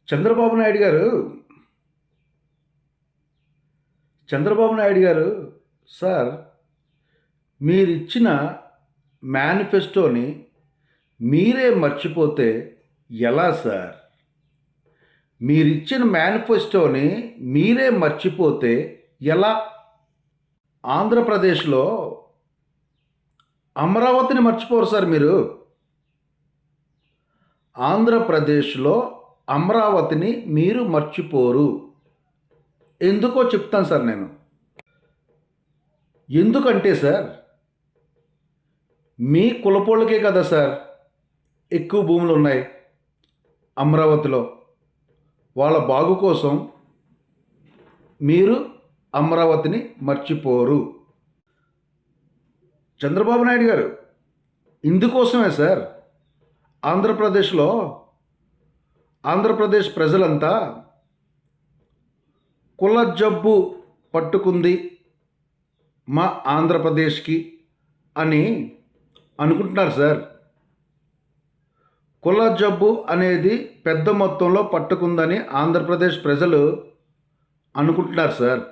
చంద్రబాబు నాయుడు గారు చంద్రబాబు నాయుడు గారు సార్, మీరిచ్చిన మేనిఫెస్టోని మీరే మర్చిపోతే ఎలా సార్? మీరిచ్చిన మేనిఫెస్టోని మీరే మర్చిపోతే ఎలా? ఆంధ్రప్రదేశ్లో అమరావతిని మర్చిపోరు సార్ మీరు. ఆంధ్రప్రదేశ్లో అమరావతిని మీరు మర్చిపోరు. ఎందుకో చెప్తాను సార్ నేను. ఎందుకంటే సార్, మీ కులపోళ్ళకే కదా సార్ ఎక్కువ భూములు ఉన్నాయి అమరావతిలో. వాళ్ళ బాగు కోసం మీరు అమరావతిని మర్చిపోరు. చంద్రబాబు నాయుడు గారు, ఇందుకోసమే సార్ ఆంధ్రప్రదేశ్ ప్రజలంతా కుల జబ్బు పట్టుకుంది మా ఆంధ్రప్రదేశ్కి అని అనుకుంటున్నారు సార్. కుల జబ్బు అనేది పెద్ద మొత్తంలో పట్టుకుందని ఆంధ్రప్రదేశ్ ప్రజలు అనుకుంటున్నారు సార్.